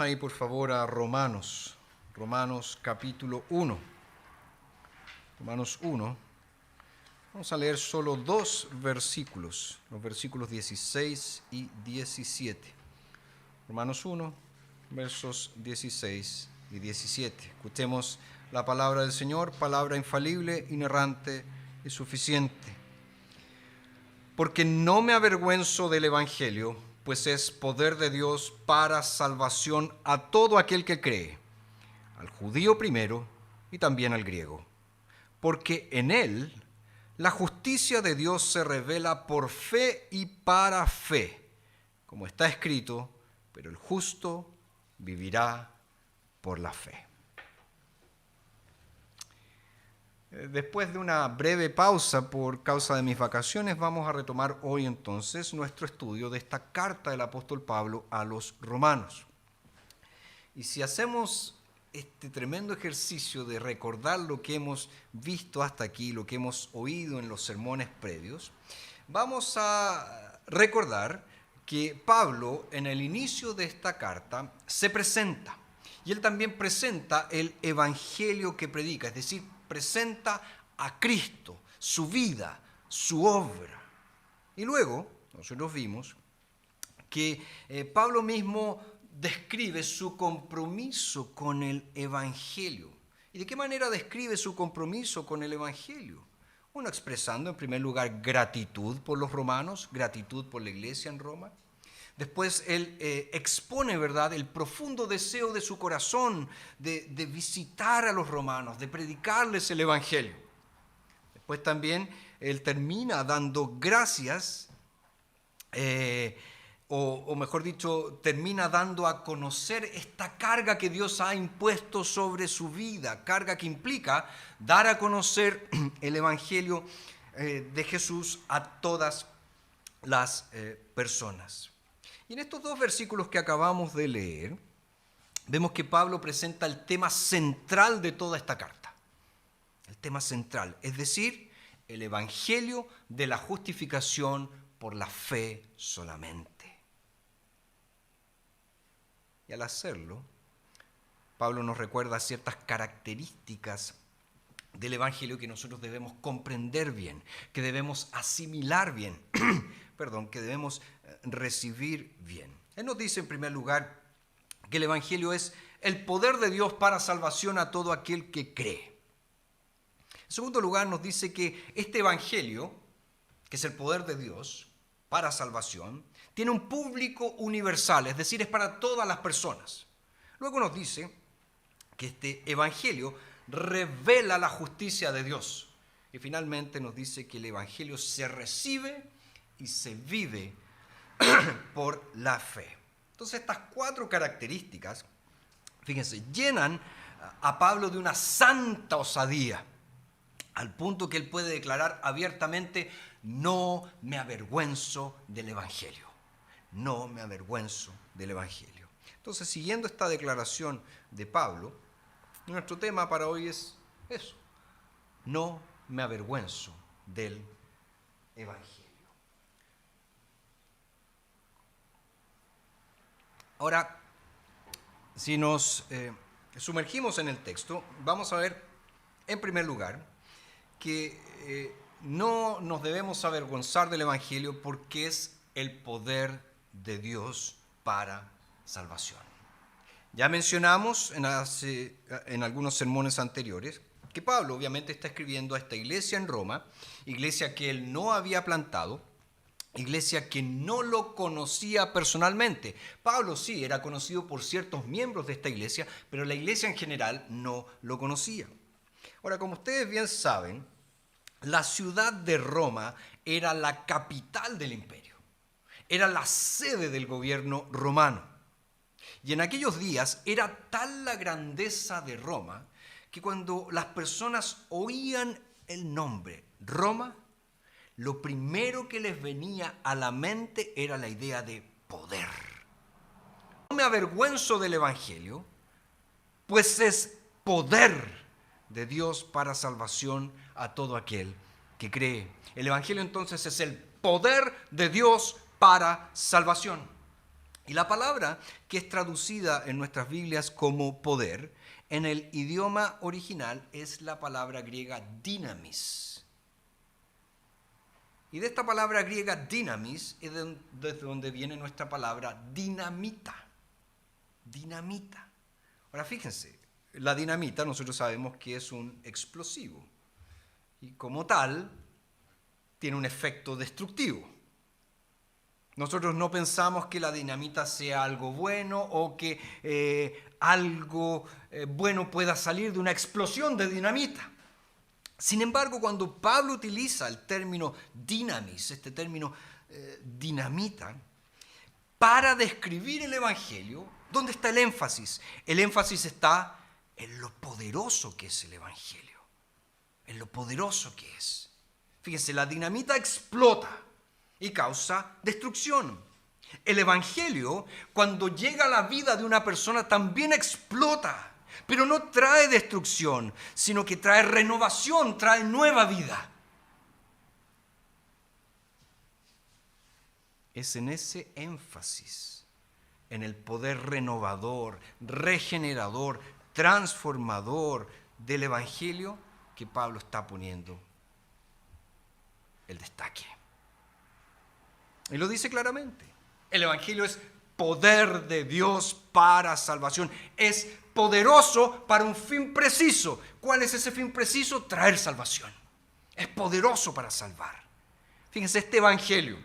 ahí por favor a Romanos capítulo 1. Romanos 1. Vamos a leer solo dos versículos, los versículos 16 y 17. Romanos 1, versos 16 y 17. Escuchemos la palabra del Señor, palabra infalible, inerrante y suficiente. Porque no me avergüenzo del Evangelio, pues es poder de Dios para salvación a todo aquel que cree, al judío primero y también al griego. Porque en él la justicia de Dios se revela por fe y para fe, como está escrito, pero el justo vivirá por la fe. Después de una breve pausa por causa de mis vacaciones, vamos a retomar hoy entonces nuestro estudio de esta carta del apóstol Pablo a los romanos. Y si hacemos este tremendo ejercicio de recordar lo que hemos visto hasta aquí, lo que hemos oído en los sermones previos, vamos a recordar que Pablo en el inicio de esta carta se presenta, y él también presenta el evangelio que predica, es decir, presenta a Cristo, su vida, su obra. Y luego nosotros vimos que Pablo mismo describe su compromiso con el evangelio. ¿Y de qué manera describe su compromiso con el evangelio? Bueno, expresando en primer lugar gratitud por los romanos, gratitud por la iglesia en Roma. Después él expone, ¿verdad?, el profundo deseo de su corazón de visitar a los romanos, de predicarles el evangelio. Después también él termina dando gracias, o mejor dicho, termina dando a conocer esta carga que Dios ha impuesto sobre su vida, carga que implica dar a conocer el evangelio de Jesús a todas las personas. Y en estos dos versículos que acabamos de leer, vemos que Pablo presenta el tema central de toda esta carta. El tema central, es decir, el evangelio de la justificación por la fe solamente. Y al hacerlo, Pablo nos recuerda ciertas características del evangelio que nosotros debemos comprender bien, que debemos asimilar bien, que debemos recibir bien. Él nos dice en primer lugar que el evangelio es el poder de Dios para salvación a todo aquel que cree. En segundo lugar nos dice que este evangelio, que es el poder de Dios para salvación, tiene un público universal, es decir, es para todas las personas. Luego nos dice que este evangelio revela la justicia de Dios. Y finalmente nos dice que el evangelio se recibe y se vive por la fe. Entonces estas cuatro características, fíjense, llenan a Pablo de una santa osadía, al punto que él puede declarar abiertamente: no me avergüenzo del evangelio. No me avergüenzo del evangelio. Entonces, siguiendo esta declaración de Pablo, nuestro tema para hoy es eso: no me avergüenzo del evangelio. Ahora, si nos sumergimos en el texto, vamos a ver, en primer lugar, que no nos debemos avergonzar del evangelio porque es el poder de Dios para salvación. Ya mencionamos en algunos sermones anteriores que Pablo obviamente está escribiendo a esta iglesia en Roma, iglesia que él no había plantado, iglesia que no lo conocía personalmente. Pablo sí era conocido por ciertos miembros de esta iglesia, pero la iglesia en general no lo conocía. Ahora, como ustedes bien saben, la ciudad de Roma era la capital del imperio, era la sede del gobierno romano. Y en aquellos días era tal la grandeza de Roma que cuando las personas oían el nombre Roma, lo primero que les venía a la mente era la idea de poder. No me avergüenzo del evangelio, pues es poder de Dios para salvación a todo aquel que cree. El evangelio entonces es el poder de Dios para salvación. Y la palabra que es traducida en nuestras Biblias como poder, en el idioma original es la palabra griega dynamis. Y de esta palabra griega dynamis es desde donde viene nuestra palabra dinamita. Dinamita. Ahora fíjense, la dinamita nosotros sabemos que es un explosivo y como tal tiene un efecto destructivo. Nosotros no pensamos que la dinamita sea algo bueno o que algo bueno pueda salir de una explosión de dinamita. Sin embargo, cuando Pablo utiliza el término dynamis, este término dinamita, para describir el Evangelio, ¿dónde está el énfasis? El énfasis está en lo poderoso que es el Evangelio, en lo poderoso que es. Fíjense, la dinamita explota y causa destrucción. El Evangelio, cuando llega a la vida de una persona, también explota, pero no trae destrucción, sino que trae renovación, trae nueva vida. Es en ese énfasis, en el poder renovador, regenerador, transformador del Evangelio, que Pablo está poniendo el destaque. Y lo dice claramente. El Evangelio es poder de Dios para salvación. Es poderoso para un fin preciso. ¿Cuál es ese fin preciso? Traer salvación. Es poderoso para salvar. Fíjense, este Evangelio,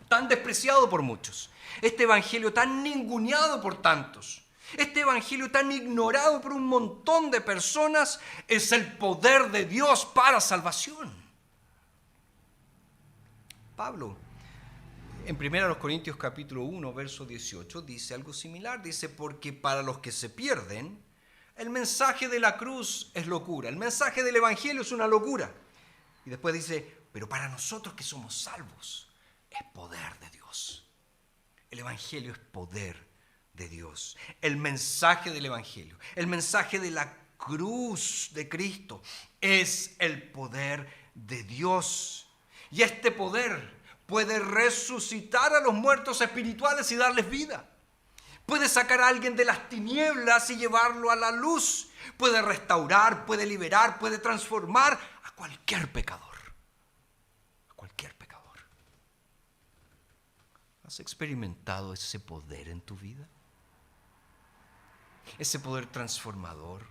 tan despreciado por muchos, este Evangelio tan ninguneado por tantos, este Evangelio tan ignorado por un montón de personas, es el poder de Dios para salvación. Pablo, en 1 Corintios capítulo 1, verso 18, dice algo similar. Dice, porque para los que se pierden, el mensaje de la cruz es locura. El mensaje del Evangelio es una locura. Y después dice, pero para nosotros que somos salvos, es poder de Dios. El Evangelio es poder de Dios. El mensaje del Evangelio, el mensaje de la cruz de Cristo, es el poder de Dios. Y este poder puede resucitar a los muertos espirituales y darles vida. Puede sacar a alguien de las tinieblas y llevarlo a la luz. Puede restaurar, puede liberar, puede transformar a cualquier pecador. A cualquier pecador. ¿Has experimentado ese poder en tu vida? Ese poder transformador,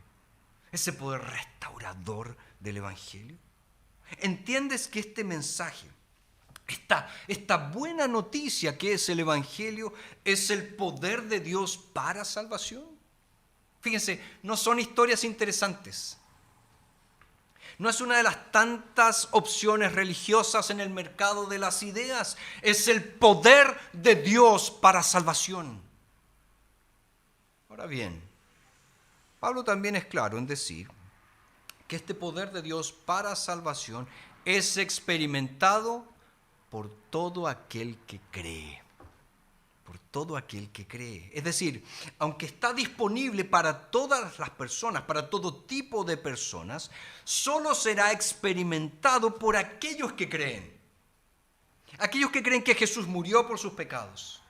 ese poder restaurador del Evangelio. ¿Entiendes que este mensaje, esta buena noticia que es el Evangelio, es el poder de Dios para salvación? Fíjense, no son historias interesantes. No es una de las tantas opciones religiosas en el mercado de las ideas. Es el poder de Dios para salvación. Ahora bien, Pablo también es claro en decir que este poder de Dios para salvación es experimentado por todo aquel que cree. Por todo aquel que cree. Es decir, aunque está disponible para todas las personas, para todo tipo de personas, solo será experimentado por aquellos que creen. Aquellos que creen que Jesús murió por sus pecados.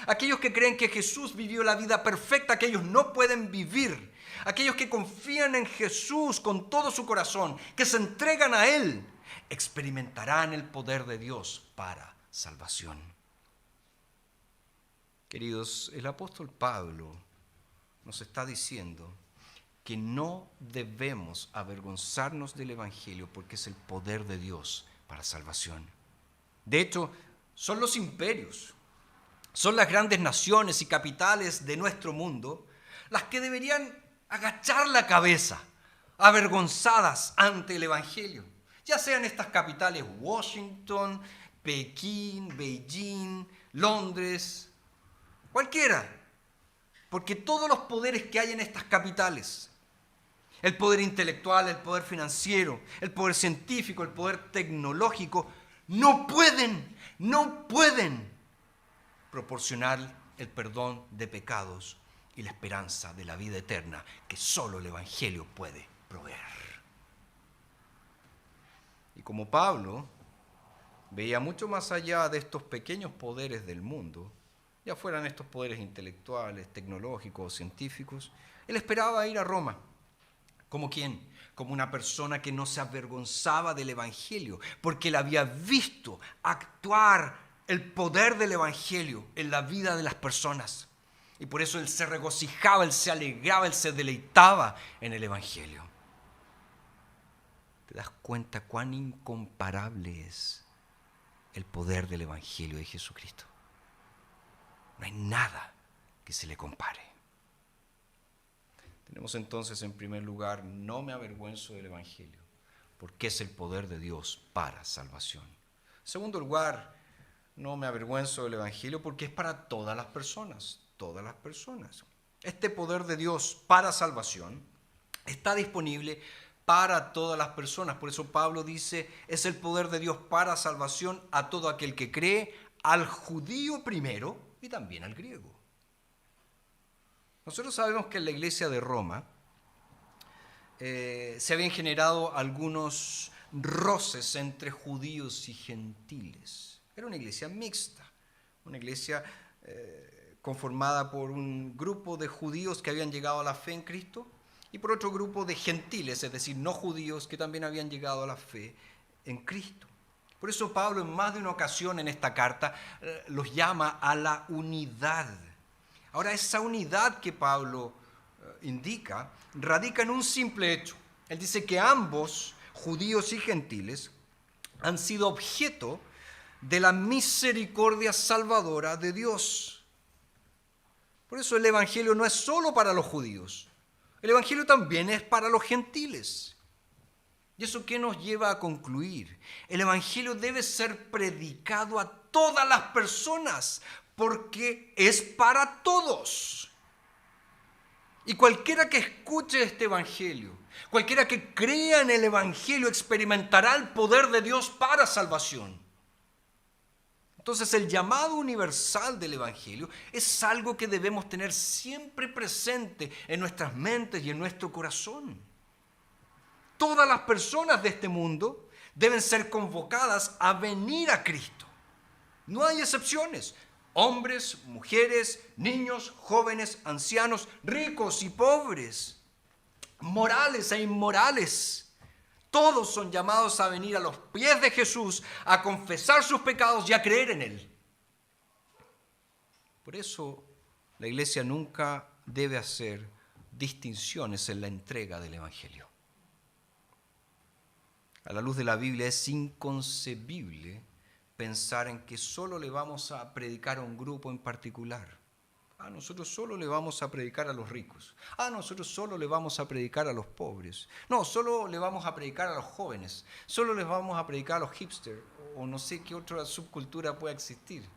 Aquellos que creen que Jesús vivió la vida perfecta que ellos no pueden vivir. Aquellos que confían en Jesús con todo su corazón, que se entregan a Él, experimentarán el poder de Dios para salvación. Queridos, el apóstol Pablo nos está diciendo que no debemos avergonzarnos del Evangelio porque es el poder de Dios para salvación. De hecho, son los imperios, son las grandes naciones y capitales de nuestro mundo las que deberían agachar la cabeza, avergonzadas ante el Evangelio. Ya sean estas capitales Washington, Pekín, Beijing, Londres, cualquiera. Porque todos los poderes que hay en estas capitales, el poder intelectual, el poder financiero, el poder científico, el poder tecnológico, no pueden proporcionar el perdón de pecados y la esperanza de la vida eterna que solo el Evangelio puede proveer. Y como Pablo veía mucho más allá de estos pequeños poderes del mundo, ya fueran estos poderes intelectuales, tecnológicos o científicos. Él esperaba ir a Roma. ¿Como quién? Como una persona que no se avergonzaba del Evangelio, porque él había visto actuar el poder del Evangelio en la vida de las personas. Y por eso él se regocijaba, él se alegraba, él se deleitaba en el Evangelio. ¿Te das cuenta cuán incomparable es el poder del Evangelio de Jesucristo? No hay nada que se le compare. Tenemos entonces en primer lugar, no me avergüenzo del Evangelio, porque es el poder de Dios para salvación. En segundo lugar, no me avergüenzo del Evangelio porque es para todas las personas, todas las personas. Este poder de Dios para salvación está disponible para todas las personas. Por eso Pablo dice, es el poder de Dios para salvación a todo aquel que cree, al judío primero y también al griego. Nosotros sabemos que en la iglesia de Roma se habían generado algunos roces entre judíos y gentiles. Era una iglesia mixta, una iglesia conformada por un grupo de judíos que habían llegado a la fe en Cristo y por otro grupo de gentiles, es decir, no judíos, que también habían llegado a la fe en Cristo. Por eso Pablo en más de una ocasión en esta carta los llama a la unidad. Ahora, esa unidad que Pablo indica radica en un simple hecho. Él dice que ambos, judíos y gentiles, han sido objeto de la misericordia salvadora de Dios. Por eso el Evangelio no es solo para los judíos. El Evangelio también es para los gentiles. ¿Y eso qué nos lleva a concluir? El Evangelio debe ser predicado a todas las personas, porque es para todos. Y cualquiera que escuche este Evangelio, cualquiera que crea en el Evangelio, experimentará el poder de Dios para salvación. Entonces el llamado universal del Evangelio es algo que debemos tener siempre presente en nuestras mentes y en nuestro corazón. Todas las personas de este mundo deben ser convocadas a venir a Cristo. No hay excepciones. Hombres, mujeres, niños, jóvenes, ancianos, ricos y pobres, morales e inmorales. Todos son llamados a venir a los pies de Jesús, a confesar sus pecados y a creer en Él. Por eso la iglesia nunca debe hacer distinciones en la entrega del Evangelio. A la luz de la Biblia es inconcebible pensar en que solo le vamos a predicar a un grupo en particular. Nosotros solo le vamos a predicar a los ricos. Nosotros solo le vamos a predicar a los pobres. No, solo le vamos a predicar a los jóvenes. Solo les vamos a predicar a los hipsters. O no sé qué otra subcultura pueda existir.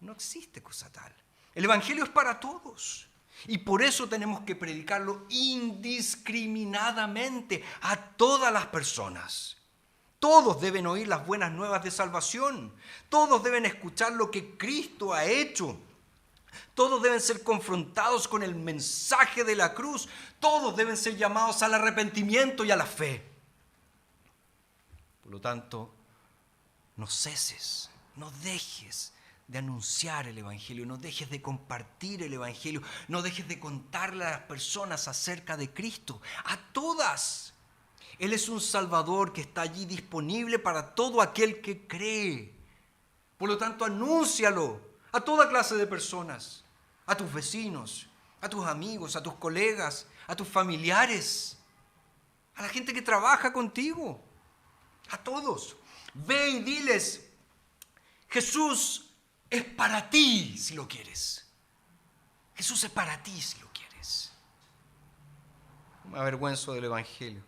No existe cosa tal. El Evangelio es para todos. Y por eso tenemos que predicarlo indiscriminadamente a todas las personas. Todos deben oír las buenas nuevas de salvación. Todos deben escuchar lo que Cristo ha hecho. Todos deben ser confrontados con el mensaje de la cruz. Todos deben ser llamados al arrepentimiento y a la fe. Por lo tanto, no ceses, no dejes de anunciar el Evangelio, no dejes de compartir el Evangelio, no dejes de contarle a las personas acerca de Cristo, a todas. Él es un Salvador que está allí disponible para todo aquel que cree. Por lo tanto, anúncialo a toda clase de personas, a tus vecinos, a tus amigos, a tus colegas, a tus familiares, a la gente que trabaja contigo, a todos. Ve y diles, Jesús es para ti si lo quieres. Jesús es para ti si lo quieres. No me avergüenzo del Evangelio,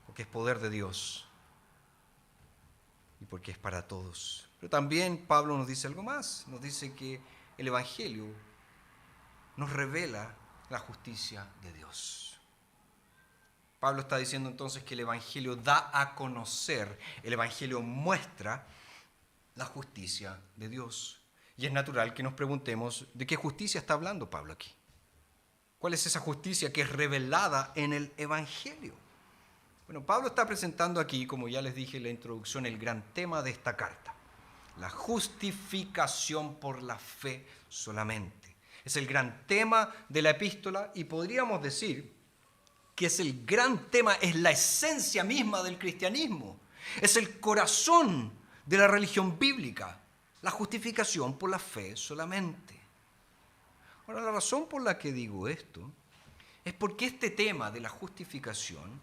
porque es poder de Dios y porque es para todos. Pero también Pablo nos dice algo más. Nos dice que el Evangelio nos revela la justicia de Dios. Pablo está diciendo entonces que el Evangelio da a conocer, el Evangelio muestra la justicia de Dios. Y es natural que nos preguntemos, ¿de qué justicia está hablando Pablo aquí? ¿Cuál es esa justicia que es revelada en el Evangelio? Bueno, Pablo está presentando aquí, como ya les dije en la introducción, el gran tema de esta carta. La justificación por la fe solamente. Es el gran tema de la epístola y podríamos decir que es el gran tema, es la esencia misma del cristianismo. Es el corazón de la religión bíblica. La justificación por la fe solamente. Ahora, la razón por la que digo esto es porque este tema de la justificación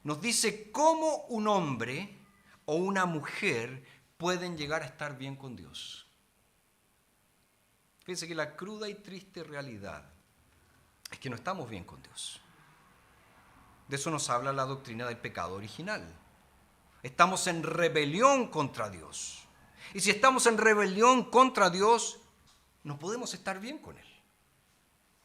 nos dice cómo un hombre o una mujer pueden llegar a estar bien con Dios. Fíjense que la cruda y triste realidad es que no estamos bien con Dios. De eso nos habla la doctrina del pecado original. Estamos en rebelión contra Dios. Y si estamos en rebelión contra Dios, no podemos estar bien con Él.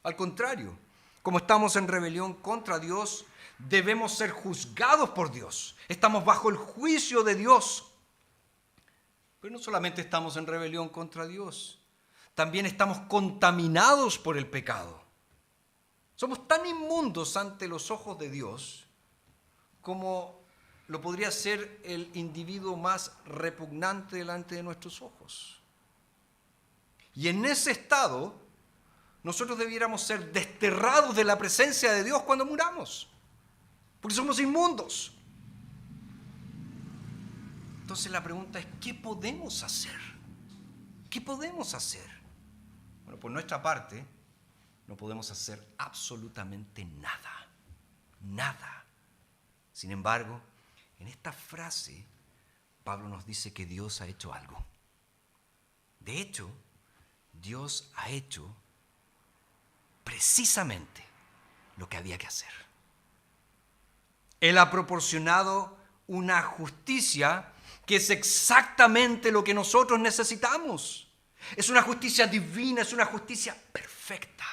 Al contrario, como estamos en rebelión contra Dios, debemos ser juzgados por Dios. Estamos bajo el juicio de Dios. Pero no solamente estamos en rebelión contra Dios, también estamos contaminados por el pecado. Somos tan inmundos ante los ojos de Dios como lo podría ser el individuo más repugnante delante de nuestros ojos. Y en ese estado, nosotros debiéramos ser desterrados de la presencia de Dios cuando muramos, porque somos inmundos. Entonces la pregunta es, ¿qué podemos hacer? ¿Qué podemos hacer? Bueno, por nuestra parte, no podemos hacer absolutamente nada. Nada. Sin embargo, en esta frase, Pablo nos dice que Dios ha hecho algo. De hecho, Dios ha hecho precisamente lo que había que hacer. Él ha proporcionado una justicia que es exactamente lo que nosotros necesitamos. Es una justicia divina, es una justicia perfecta.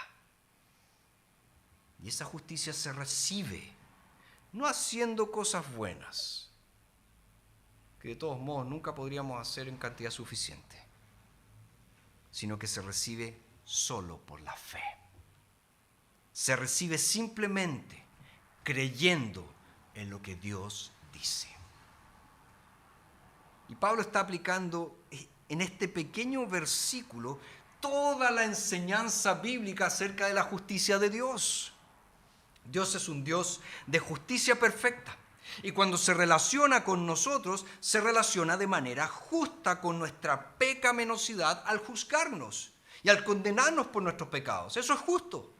Y esa justicia se recibe no haciendo cosas buenas, que de todos modos nunca podríamos hacer en cantidad suficiente, sino que se recibe solo por la fe. Se recibe simplemente creyendo en lo que Dios dice. Y Pablo está aplicando en este pequeño versículo toda la enseñanza bíblica acerca de la justicia de Dios. Dios es un Dios de justicia perfecta. Y cuando se relaciona con nosotros, se relaciona de manera justa con nuestra pecaminosidad al juzgarnos y al condenarnos por nuestros pecados. Eso es justo.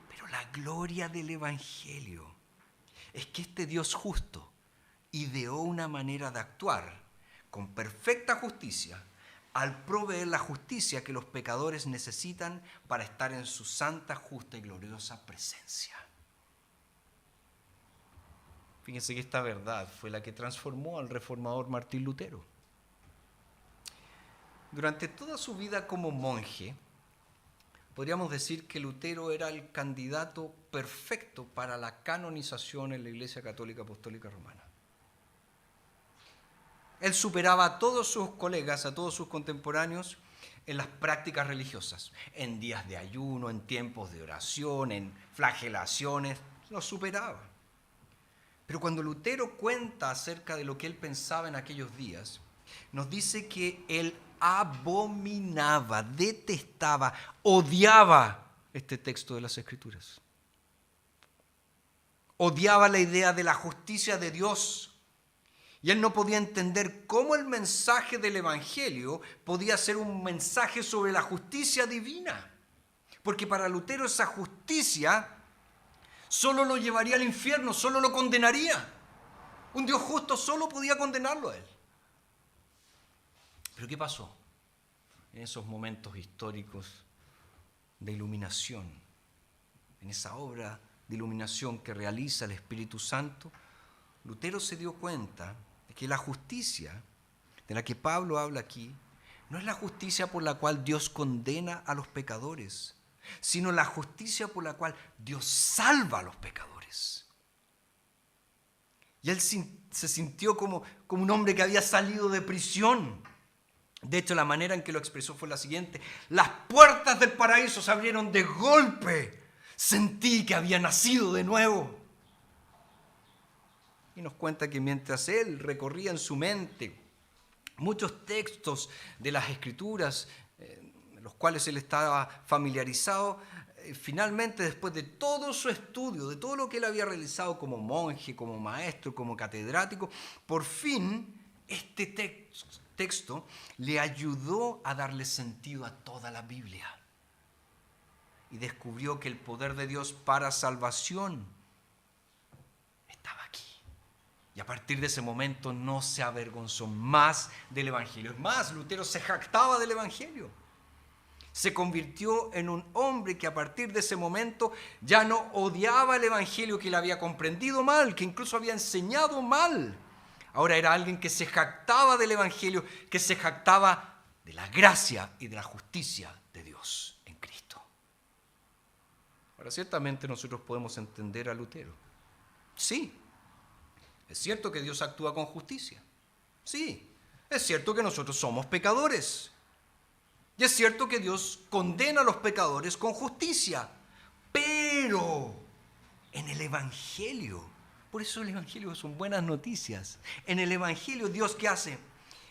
Pero la gloria del Evangelio es que este Dios justo ideó una manera de actuar con perfecta justicia al proveer la justicia que los pecadores necesitan para estar en su santa, justa y gloriosa presencia. Fíjense que esta verdad fue la que transformó al reformador Martín Lutero. Durante toda su vida como monje, podríamos decir que Lutero era el candidato perfecto para la canonización en la Iglesia Católica Apostólica Romana. Él superaba a todos sus colegas, a todos sus contemporáneos en las prácticas religiosas, en días de ayuno, en tiempos de oración, en flagelaciones, los superaba. Pero cuando Lutero cuenta acerca de lo que él pensaba en aquellos días, nos dice que él abominaba, detestaba, odiaba este texto de las Escrituras. Odiaba la idea de la justicia de Dios. Y él no podía entender cómo el mensaje del Evangelio podía ser un mensaje sobre la justicia divina. Porque para Lutero esa justicia solo lo llevaría al infierno, solo lo condenaría. Un Dios justo solo podía condenarlo a él. ¿Pero qué pasó en esos momentos históricos de iluminación? En esa obra de iluminación que realiza el Espíritu Santo, Lutero se dio cuenta de que la justicia de la que Pablo habla aquí no es la justicia por la cual Dios condena a los pecadores, sino la justicia por la cual Dios salva a los pecadores. Y él se sintió como un hombre que había salido de prisión. De hecho, la manera en que lo expresó fue la siguiente: las puertas del paraíso se abrieron de golpe. Sentí que había nacido de nuevo. Y nos cuenta que mientras él recorría en su mente muchos textos de las Escrituras, los cuales él estaba familiarizado. Finalmente, después de todo su estudio, de todo lo que él había realizado como monje, como maestro, como catedrático, por fin este texto le ayudó a darle sentido a toda la Biblia. Y descubrió que el poder de Dios para salvación estaba aquí. Y a partir de ese momento no se avergonzó más del Evangelio. Es más, Lutero se jactaba del Evangelio. Se convirtió en un hombre que a partir de ese momento ya no odiaba el Evangelio, que le había comprendido mal, que incluso había enseñado mal. Ahora era alguien que se jactaba del Evangelio, que se jactaba de la gracia y de la justicia de Dios en Cristo. Ahora, ciertamente nosotros podemos entender a Lutero. Sí, es cierto que Dios actúa con justicia. Sí, es cierto que nosotros somos pecadores. Y es cierto que Dios condena a los pecadores con justicia. Pero en el Evangelio, por eso el Evangelio son buenas noticias. En el Evangelio, Dios, ¿qué hace?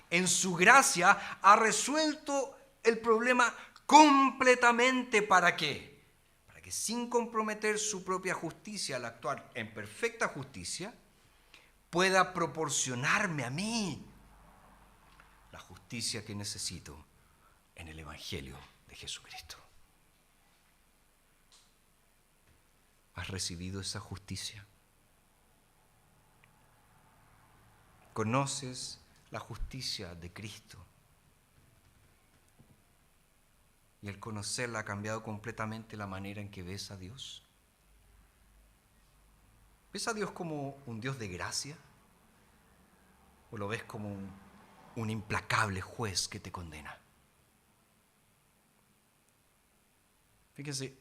En su gracia ha resuelto el problema completamente. ¿Para qué? Para que sin comprometer su propia justicia, al actuar en perfecta justicia, pueda proporcionarme a mí la justicia que necesito en el Evangelio de Jesucristo. ¿Has recibido esa justicia? ¿Conoces la justicia de Cristo? Y el conocerla ha cambiado completamente la manera en que ves a Dios. ¿Ves a Dios como un Dios de gracia? ¿O lo ves como un implacable juez que te condena? Fíjense,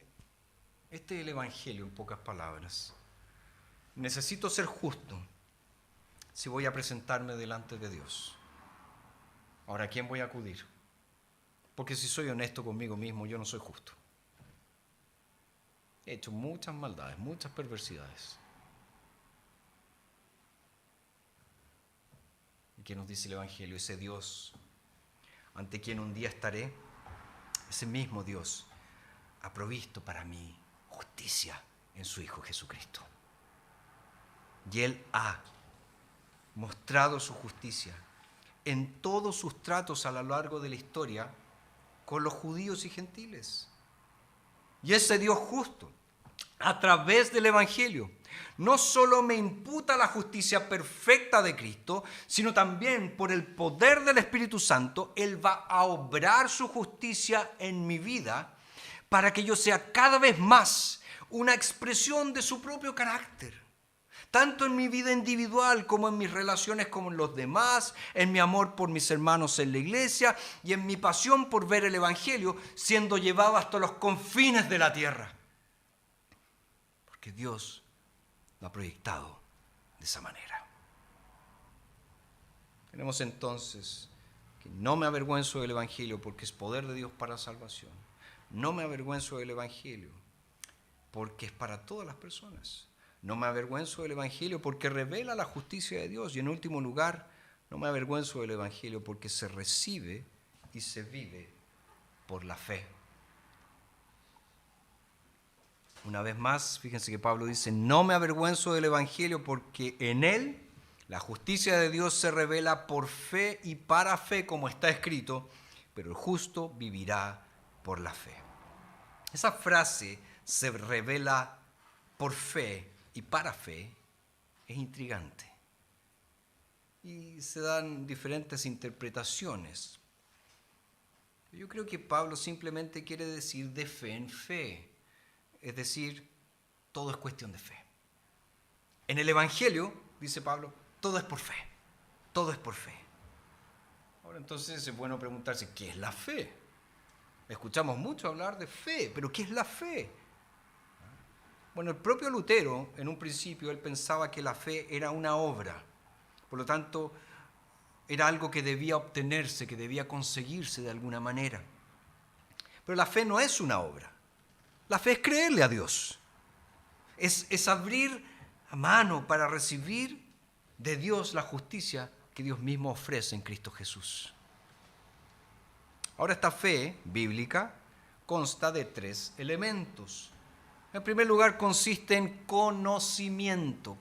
este es el Evangelio en pocas palabras. Necesito ser justo si voy a presentarme delante de Dios. Ahora, ¿a quién voy a acudir? Porque si soy honesto conmigo mismo, yo no soy justo. He hecho muchas maldades, muchas perversidades. ¿Y qué nos dice el Evangelio? Ese Dios ante quien un día estaré, ese mismo Dios ha provisto para mí justicia en su Hijo Jesucristo. Y Él ha mostrado su justicia en todos sus tratos a lo largo de la historia con los judíos y gentiles. Y ese Dios justo, a través del Evangelio, no solo me imputa la justicia perfecta de Cristo, sino también por el poder del Espíritu Santo, Él va a obrar su justicia en mi vida para que yo sea cada vez más una expresión de su propio carácter, tanto en mi vida individual como en mis relaciones con los demás, en mi amor por mis hermanos en la iglesia y en mi pasión por ver el Evangelio siendo llevado hasta los confines de la tierra. Porque Dios lo ha proyectado de esa manera. Tenemos entonces que no me avergüenzo del Evangelio porque es poder de Dios para salvación. No me avergüenzo del Evangelio porque es para todas las personas. No me avergüenzo del Evangelio porque revela la justicia de Dios. Y en último lugar, no me avergüenzo del Evangelio porque se recibe y se vive por la fe. Una vez más, fíjense que Pablo dice, no me avergüenzo del Evangelio porque en él la justicia de Dios se revela por fe y para fe, como está escrito, pero el justo vivirá por la fe. Esa frase, se revela por fe y para fe, es intrigante. Y se dan diferentes interpretaciones. Yo creo que Pablo simplemente quiere decir de fe en fe. Es decir, todo es cuestión de fe. En el Evangelio, dice Pablo, todo es por fe. Todo es por fe. Ahora entonces es bueno preguntarse, ¿qué es la fe? Escuchamos mucho hablar de fe, pero ¿qué es la fe? Bueno, el propio Lutero, en un principio, él pensaba que la fe era una obra. Por lo tanto, era algo que debía obtenerse, que debía conseguirse de alguna manera. Pero la fe no es una obra. La fe es creerle a Dios. Es abrir a mano para recibir de Dios la justicia que Dios mismo ofrece en Cristo Jesús. Ahora, esta fe bíblica consta de 3 elementos. En primer lugar, consiste en conocimiento.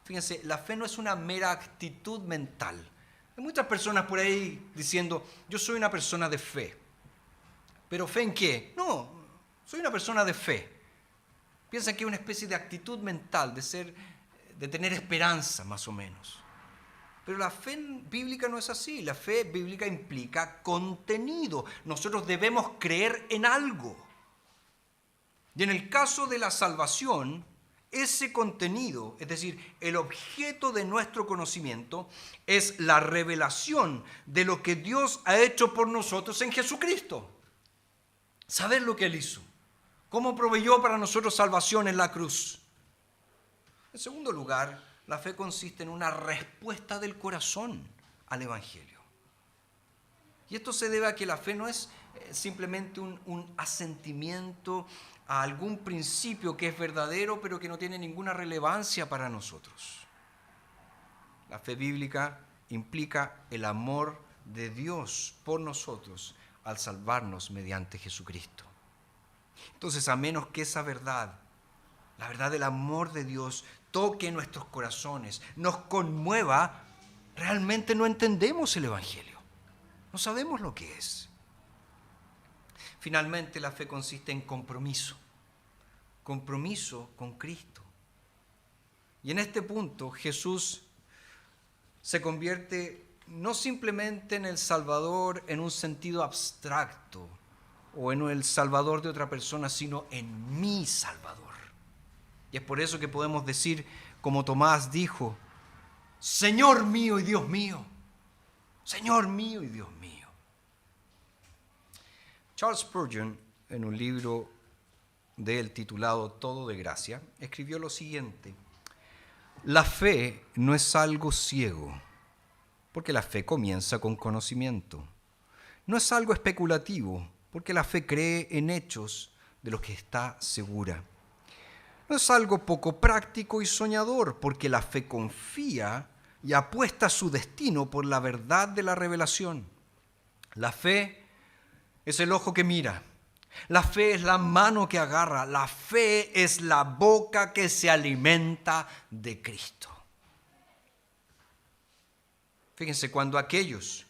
Fíjense, la fe no es una mera actitud mental. Hay muchas personas por ahí diciendo, yo soy una persona de fe. ¿Pero fe en qué? No, soy una persona de fe. Piensan que es una especie de actitud mental, de tener esperanza, más o menos. Pero la fe bíblica no es así. La fe bíblica implica contenido. Nosotros debemos creer en algo. Y en el caso de la salvación, ese contenido, es decir, el objeto de nuestro conocimiento, es la revelación de lo que Dios ha hecho por nosotros en Jesucristo. Saber lo que Él hizo. Cómo proveyó para nosotros salvación en la cruz. En segundo lugar, la fe consiste en una respuesta del corazón al Evangelio. Y esto se debe a que la fe no es simplemente un asentimiento a algún principio que es verdadero, pero que no tiene ninguna relevancia para nosotros. La fe bíblica implica el amor de Dios por nosotros al salvarnos mediante Jesucristo. Entonces, a menos que esa verdad, la verdad del amor de Dios, toque nuestros corazones, nos conmueva, realmente no entendemos el Evangelio. No sabemos lo que es. Finalmente, la fe consiste en compromiso. Compromiso con Cristo. Y en este punto, Jesús se convierte no simplemente en el Salvador en un sentido abstracto o en el Salvador de otra persona, sino en mi Salvador. Y es por eso que podemos decir, como Tomás dijo, Señor mío y Dios mío. Señor mío y Dios mío. Charles Spurgeon, en un libro de él titulado Todo de Gracia, escribió lo siguiente: la fe no es algo ciego, porque la fe comienza con conocimiento. No es algo especulativo, porque la fe cree en hechos de los que está segura. No es algo poco práctico y soñador, porque la fe confía y apuesta su destino por la verdad de la revelación. La fe es el ojo que mira. La fe es la mano que agarra. La fe es la boca que se alimenta de Cristo. Fíjense, cuando aquellos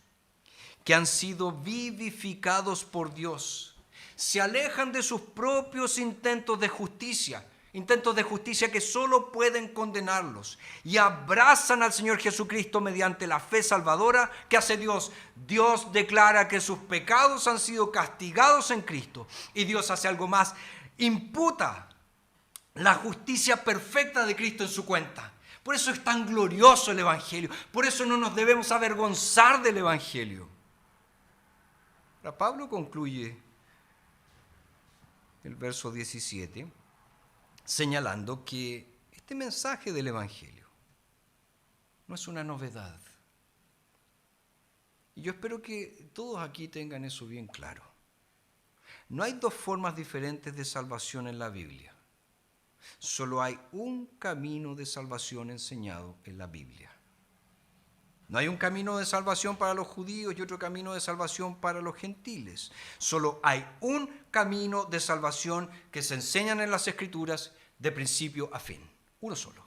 que han sido vivificados por Dios se alejan de sus propios intentos de justicia que solo pueden condenarlos, y abrazan al Señor Jesucristo mediante la fe salvadora, ¿qué hace Dios? Dios declara que sus pecados han sido castigados en Cristo, y Dios hace algo más: imputa la justicia perfecta de Cristo en su cuenta. Por eso es tan glorioso el Evangelio, por eso no nos debemos avergonzar del Evangelio. Ahora, Pablo concluye el verso 17 señalando que este mensaje del Evangelio no es una novedad. Y yo espero que todos aquí tengan eso bien claro. No hay dos formas diferentes de salvación en la Biblia. Solo hay un camino de salvación enseñado en la Biblia. No hay un camino de salvación para los judíos y otro camino de salvación para los gentiles. Solo hay un camino de salvación que se enseñan en las Escrituras de principio a fin. Uno solo.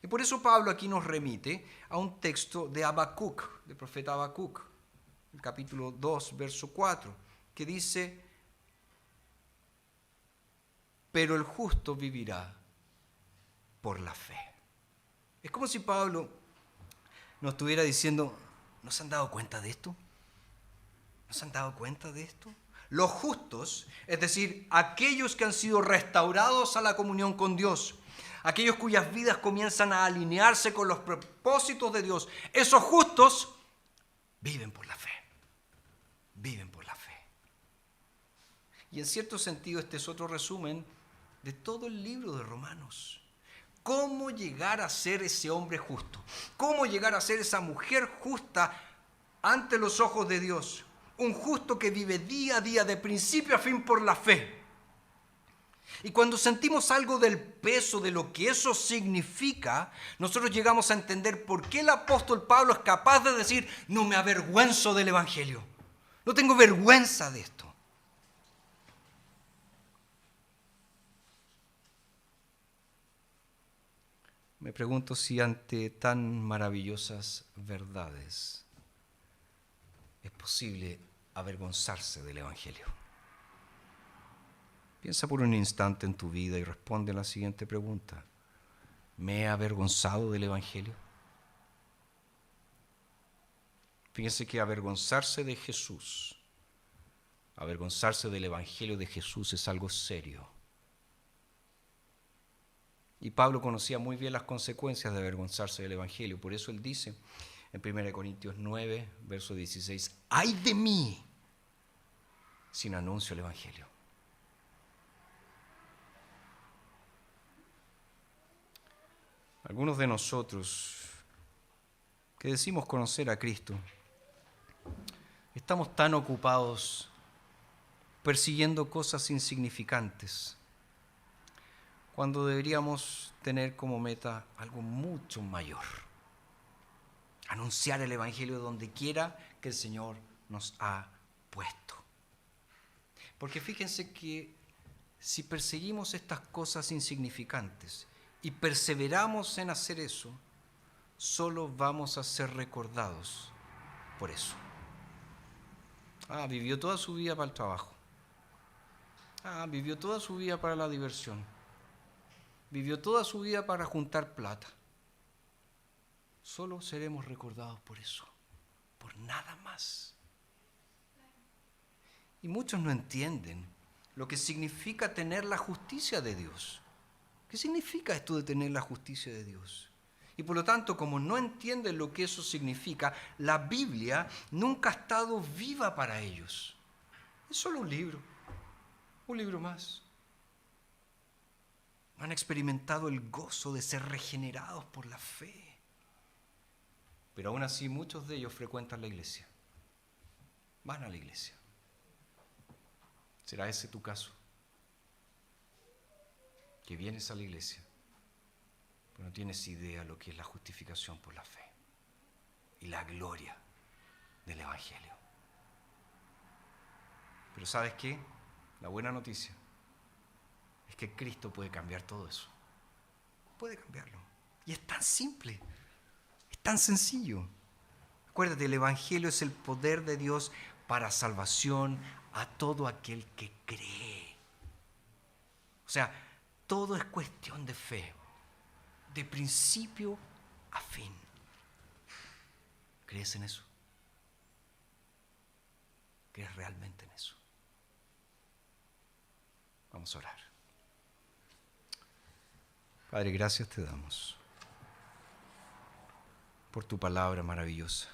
Y por eso Pablo aquí nos remite a un texto de Habacuc, del profeta Habacuc, el capítulo 2, verso 4, que dice: pero el justo vivirá por la fe. Es como si Pablo nos estuviera diciendo: ¿no se han dado cuenta de esto? ¿No se han dado cuenta de esto? Los justos, es decir, aquellos que han sido restaurados a la comunión con Dios, aquellos cuyas vidas comienzan a alinearse con los propósitos de Dios, esos justos viven por la fe. Viven por la fe. Y en cierto sentido este es otro resumen de todo el libro de Romanos. ¿Cómo llegar a ser ese hombre justo? ¿Cómo llegar a ser esa mujer justa ante los ojos de Dios? Un justo que vive día a día, de principio a fin, por la fe. Y cuando sentimos algo del peso de lo que eso significa, nosotros llegamos a entender por qué el apóstol Pablo es capaz de decir, no me avergüenzo del Evangelio. No tengo vergüenza de esto. Me pregunto si ante tan maravillosas verdades es posible avergonzarse del Evangelio. Piensa por un instante en tu vida y responde a la siguiente pregunta. ¿Me he avergonzado del Evangelio? Fíjense que avergonzarse de Jesús, avergonzarse del Evangelio de Jesús es algo serio. Y Pablo conocía muy bien las consecuencias de avergonzarse del Evangelio. Por eso él dice en 1 Corintios 9, verso 16, ¡ay de mí si no anuncio el Evangelio! Algunos de nosotros que decimos conocer a Cristo, estamos tan ocupados persiguiendo cosas insignificantes, cuando deberíamos tener como meta algo mucho mayor. Anunciar el Evangelio donde quiera que el Señor nos ha puesto. Porque fíjense que si perseguimos estas cosas insignificantes y perseveramos en hacer eso, solo vamos a ser recordados por eso. Vivió toda su vida para el trabajo. Vivió toda su vida para la diversión. Vivió toda su vida para juntar plata. Solo seremos recordados por eso, por nada más. Y muchos no entienden lo que significa tener la justicia de Dios. ¿Qué significa esto de tener la justicia de Dios? Y por lo tanto, como no entienden lo que eso significa, la Biblia nunca ha estado viva para ellos. Es solo un libro más. No han experimentado el gozo de ser regenerados por la fe. Pero aún así muchos de ellos frecuentan la iglesia. Van a la iglesia. ¿Será ese tu caso? Que vienes a la iglesia, pero no tienes idea lo que es la justificación por la fe y la gloria del Evangelio. Pero ¿sabes qué? La buena noticia es que Cristo puede cambiar todo eso. Puede cambiarlo. Y es tan simple, es tan sencillo. Acuérdate, el Evangelio es el poder de Dios para salvación a todo aquel que cree. O sea, todo es cuestión de fe, de principio a fin. ¿Crees en eso? ¿Crees realmente en eso? Vamos a orar. Padre, gracias te damos por tu palabra maravillosa.